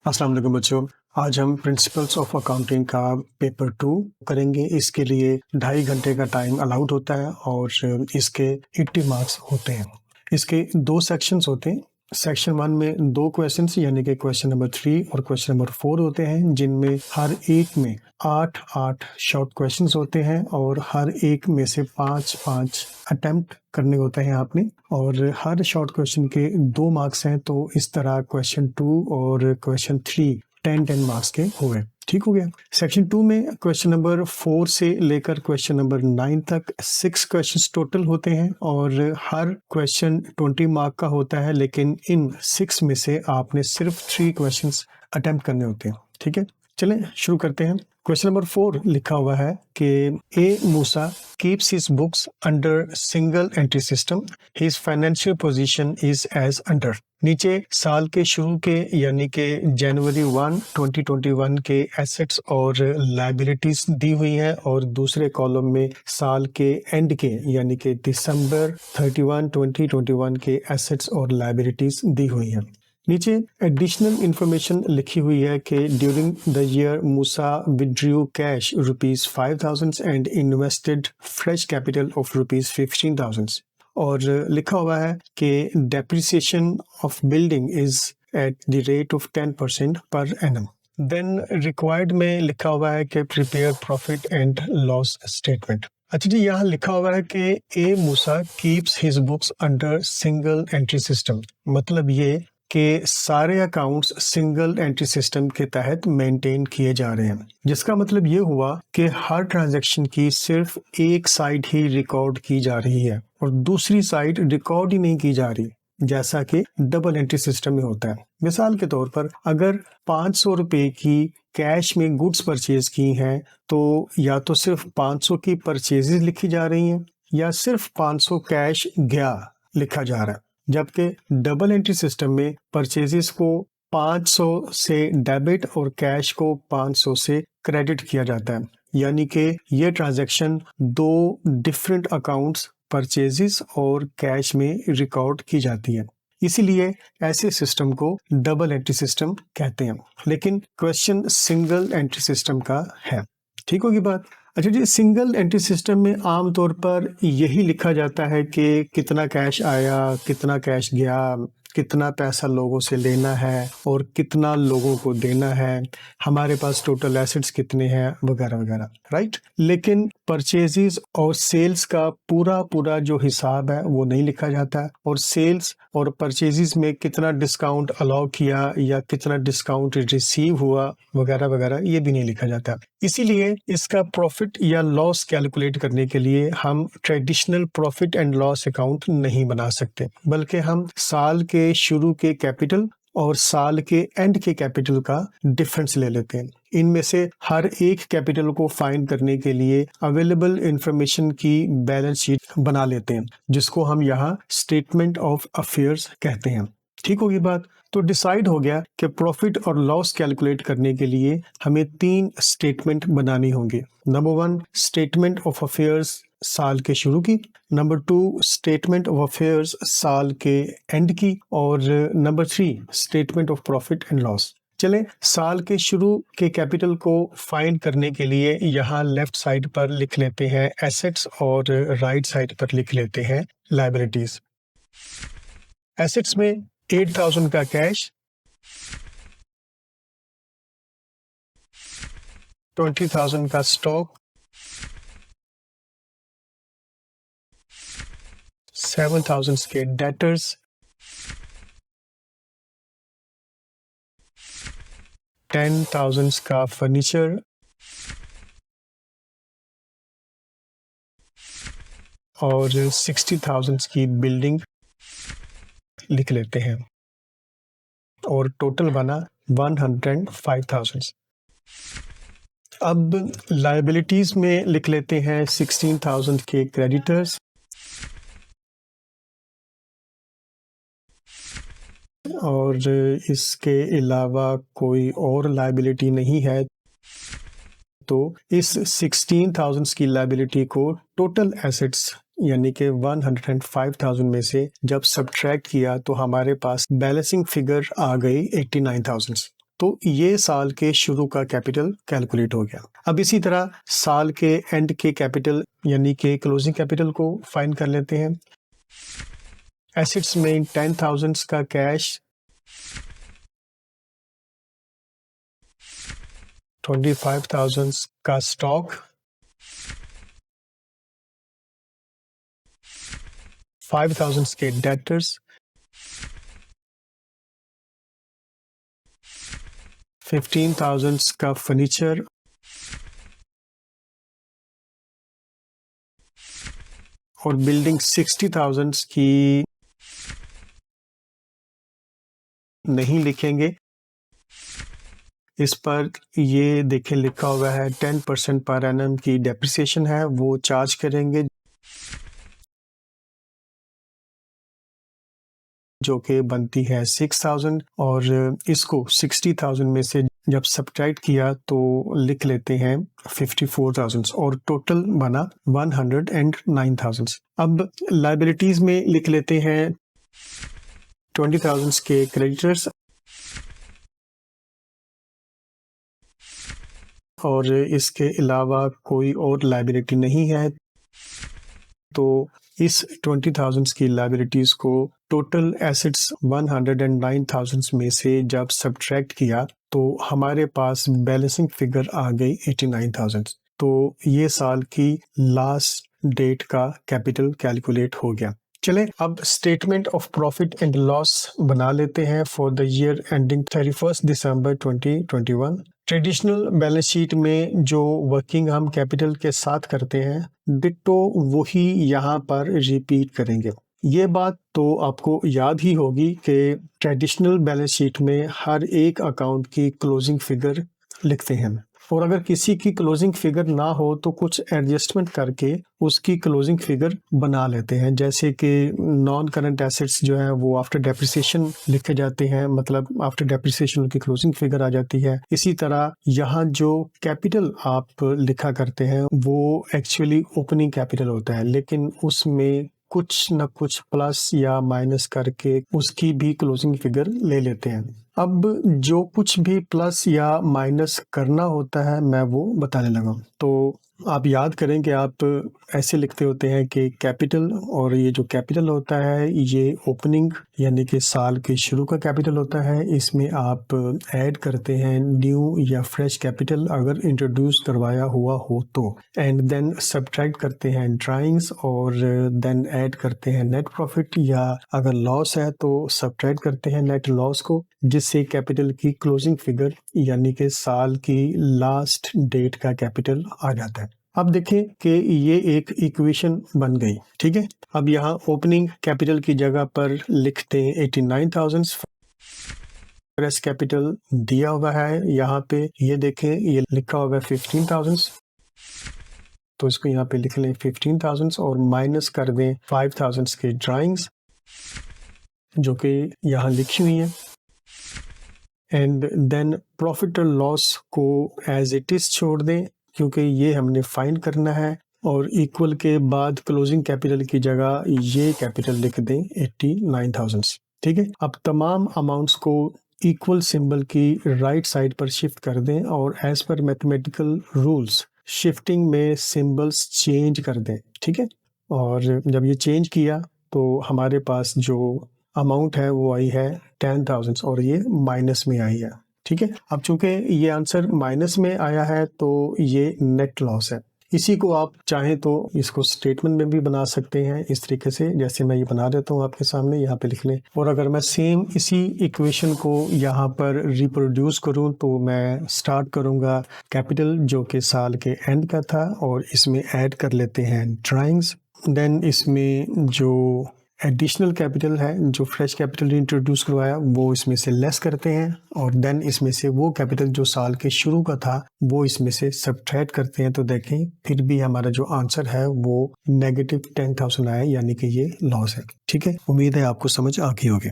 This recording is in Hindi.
अस्सलाम वालेकुम बच्चों। आज हम प्रिंसिपल्स ऑफ अकाउंटिंग का पेपर 2 करेंगे। इसके लिए 2.5 घंटे का टाइम अलाउड होता है और इसके 80 मार्क्स होते हैं। इसके 2 सेक्शंस होते हैं। सेक्शन 1 में 2 क्वेश्चंस यानी कि क्वेश्चन नंबर 3 और क्वेश्चन नंबर 4 होते हैं, जिनमें हर एक में 8 शॉर्ट क्वेश्चंस होते हैं और हर एक में से 5 अटेम्प्ट करने होते हैं आपने, और हर शॉर्ट क्वेश्चन के 2 मार्क्स हैं। तो इस तरह क्वेश्चन 2 और क्वेश्चन 3 10 मार्क्स के हुए। ठीक हो गया। सेक्शन 2 में क्वेश्चन नंबर 4 से लेकर क्वेश्चन नंबर 9 तक 6 क्वेश्चंस टोटल होते हैं और हर क्वेश्चन 20 मार्क का होता है, लेकिन इन 6 में से आपने सिर्फ 3 क्वेश्चंस अटेम्प्ट करने होते हैं। ठीक है, चलें शुरू करते हैं। क्वेश्चन नंबर 4 लिखा हुआ है कि a Musa keeps his books under single entry system, his financial position is as under. नीचे साल के शुरू के यानी कि जनवरी 1 2021 के एसेट्स और लायबिलिटीज दी हुई हैं, और दूसरे कॉलम में साल के एंड के यानी कि दिसंबर 31 2021 के एसेट्स और लायबिलिटीज दी हुई हैं। नीचे एडिशनल इंफॉर्मेशन लिखी हुई है कि during the year Musa withdrew cash ₹5,000 and invested fresh capital of ₹15,000, और लिखा हुआ है कि depreciation of building is at the rate of 10% per annum. Then required में लिखा हुआ है कि prepare profit and loss statement. अच्छा जी, यहाँ लिखा हुआ है कि a Musa keeps his books under single entry system, मतलब ये कि सारे अकाउंट्स सिंगल एंट्री सिस्टम के तहत मेंटेन किए जा रहे हैं, जिसका मतलब ये हुआ कि हर ट्रांजैक्शन की सिर्फ एक साइड ही रिकॉर्ड की जा रही है और दूसरी साइड रिकॉर्ड ही नहीं की जा रही, जैसा कि डबल एंट्री सिस्टम में होता है। मिसाल के तौर पर अगर 500 रुपए की कैश में गुड्स परचेज की हैं, तो या तो सिर्फ 500 की परचेजेज लिखी जा रही हैं या सिर्फ 500 कैश गया लिखा जा रहा है, जबकि डबल एंट्री सिस्टम में परचेजेस को 500 से डेबिट और कैश को 500 से क्रेडिट किया जाता है, यानी कि ये ट्रांजैक्शन 2 डिफरेंट अकाउंट्स परचेजेस और कैश में रिकॉर्ड की जाती है। इसीलिए ऐसे सिस्टम को डबल एंट्री सिस्टम कहते हैं, लेकिन क्वेश्चन सिंगल एंट्री सिस्टम का है। ठीक होगी बात। अच्छा जी, सिंगल एंट्री सिस्टम में आमतौर पर यही लिखा जाता है कि कितना कैश आया, कितना कैश गया, कितना पैसा लोगों से लेना है और कितना लोगों को देना है, हमारे पास टोटल एसेट्स कितने हैं, वगैरह वगैरह, राइट। लेकिन परचेजेस और सेल्स का पूरा जो हिसाब है वो नहीं लिखा जाता, और सेल्स और परचेजेस में कितना डिस्काउंट अलाउ किया या कितना डिस्काउंट रिसीव हुआ, वगैरह वगैरह, ये भी नहीं लिखा जाता। इसीलिए इसका प्रॉफिट या लॉस कैलकुलेट करने के लिए हम traditional profit and loss account नहीं बना सकते, बल्कि हम साल के शुरू के कैपिटल और साल के एंड के कैपिटल का डिफरेंस ले लेते हैं। इनमें से हर एक कैपिटल को फाइंड करने के लिए अवेलेबल इंफॉर्मेशन की बैलेंस शीट बना लेते हैं, जिसको हम यहाँ स्टेटमेंट ऑफ अफेयर्स कहते हैं। ठीक होगी बात। तो डिसाइड हो गया कि प्रॉफिट और लॉस कैलकुलेट करने के लिए हमें 3 स्टेटमेंट बनानी होंगी। नंबर 1 स्टेटमेंट ऑफ अफेयर्स साल के शुरू की, नंबर 2 स्टेटमेंट ऑफ अफेयर्स साल के एंड की, और number 3 statement of profit and loss. चलें, साल के शुरू के कैपिटल को फाइंड करने के लिए यहाँ लेफ्ट साइड पर लिख लेते हैं एसेट्स और राइट साइड पर लिख लेते हैं लायबिलिटीज। एसेट्स में 8,000 का कैश, 20,000 का स्टॉक, 7,000 के डेटर्स, 10,000 का फर्नीचर और 60,000 की बिल्डिंग लिख लेते हैं, और टोटल बना 105,000। अब लायबिलिटीज में लिख लेते हैं 16,000 के क्रेडिटर्स और इसके अलावा कोई और लायबिलिटी नहीं है, तो इस 16,000 की लायबिलिटी को टोटल एसेट्स यानी कि 105,000 में से जब सब्ट्रैक्ट किया तो हमारे पास बैलेंसिंग फिगर आ गई 89,000। तो ये साल के शुरू का कैपिटल कैलकुलेट हो गया। अब इसी तरह साल के एंड के कैपिटल यानी कि क्लोजिंग कैपिटल को फाइंड कर लेते हैं। एसेट्स में 10,000 का कैश, 25,000 का स्टॉक, 5,000 के डेटर्स, 15,000 का फर्नीचर और बिल्डिंग 60,000 की नहीं लिखेंगे। इस पर ये देखें लिखा हुआ है 10% पर एनम की डेप्रिसिएशन है, वो चार्ज करेंगे जो कि बनती है 6,000 और इसको 60,000 में से जब सब्ट्रैक्ट किया तो लिख लेते हैं 54,000 और टोटल बना 109,000। अब लाइबिलिटीज में लिख लेते हैं 20,000 के क्रेडिटर्स और इसके अलावा कोई और लाइबिलिटी नहीं है, तो इस 20,000 की लाइबिलिटीज को टोटल एसेट्स 109,000 में से जब सब्ट्रैक्ट किया तो हमारे पास बैलेंसिंग फिगर आ गई 89,000। तो ये साल की लास्ट डेट का कैपिटल कैलकुलेट हो गया। चलें अब statement of profit and loss बना लेते हैं for the year ending 31 December 2021। Traditional balance sheet में जो वर्किंग हम कैपिटल के साथ करते हैं डिट्टो वही यहाँ पर रिपीट करेंगे। ये बात तो आपको याद ही होगी कि ट्रेडिशनल बैलेंस शीट में हर एक अकाउंट की क्लोजिंग फिगर लिखते हैं और अगर किसी की क्लोजिंग फिगर ना हो तो कुछ एडजस्टमेंट करके उसकी क्लोजिंग फिगर बना लेते हैं, जैसे कि नॉन करंट एसेट्स जो है वो आफ्टर डेप्रिसिएशन लिखे जाते हैं, मतलब आफ्टर डेप्रिसिएशन उनकी क्लोजिंग फिगर आ जाती है। इसी तरह यहाँ जो कैपिटल आप लिखा करते हैं वो एक्चुअली ओपनिंग कैपिटल होता है, लेकिन उसमें कुछ न कुछ प्लस या माइनस करके उसकी भी क्लोजिंग फिगर ले लेते हैं। अब जो कुछ भी प्लस या माइनस करना होता है मैं वो बताने लगा। तो आप याद करें कि आप ऐसे लिखते होते हैं कि कैपिटल, और ये जो कैपिटल होता है ये ओपनिंग यानी कि साल के शुरू का कैपिटल होता है। इसमें आप ऐड करते हैं न्यू या फ्रेश कैपिटल अगर इंट्रोड्यूस करवाया हुआ हो तो, एंड देन सब्ट्रैक्ट करते हैं ड्राइंग्स और देन ऐड करते हैं नेट प्रॉफिट, या अगर लॉस है तो सब्ट्रैक्ट करते हैं नेट लॉस को, जिससे कैपिटल की क्लोजिंग फिगर यानी कि साल की लास्ट डेट का कैपिटल आ जाता है। अब देखें कि ये एक इक्वेशन बन गई, ठीक है। अब यहाँ ओपनिंग कैपिटल की जगह पर लिखते हैं 89,000, फ्रेश कैपिटल दिया हुआ है यहाँ पे, ये देखें ये लिखा हुआ है 15,000, तो इसको यहाँ पे लिख लें 15,000 और माइनस कर दें 5,000 के ड्राइंग्स जो कि यहाँ लिखी हुई है, एंड देन प्रॉफिट और लॉस को एज इट इज छोड़ दें क्योंकि ये हमने फाइंड करना है, और इक्वल के बाद क्लोजिंग कैपिटल की जगह ये कैपिटल लिख दें 89,000, ठीक है। अब तमाम अमाउंट्स को इक्वल सिंबल की राइट साइड पर शिफ्ट कर दें और एज पर मैथमेटिकल रूल्स शिफ्टिंग में सिंबल्स चेंज कर दें, ठीक है। और जब ये चेंज किया तो हमारे पास जो अमाउंट है वो आई है 10,000 और ये माइनस में आई है, ठीक है। अब चूंकि ये आंसर माइनस में आया है तो ये नेट लॉस है। इसी को आप चाहें तो इसको स्टेटमेंट में भी बना सकते हैं इस तरीके से जैसे मैं ये बना देता हूँ आपके सामने, यहाँ पे लिख लें। और अगर मैं सेम इसी इक्वेशन को यहाँ पर रिप्रोड्यूस करूँ तो मैं स्टार्ट करूँगा कैपिटल जो कि साल के एंड का था और इसमें ऐड कर लेते हैं ड्राइंग्स, देन इसमें जो एडिशनल कैपिटल है जो फ्रेश कैपिटल इंट्रोड्यूस करवाया वो इसमें से लेस करते हैं, और देन इसमें से वो कैपिटल जो साल के शुरू का था वो इसमें से सब्ट्रैक्ट करते हैं। तो देखें फिर भी हमारा जो आंसर है वो -10,000 आया, यानी कि ये लॉस है, ठीक है। उम्मीद है आपको समझ आ गई होगी।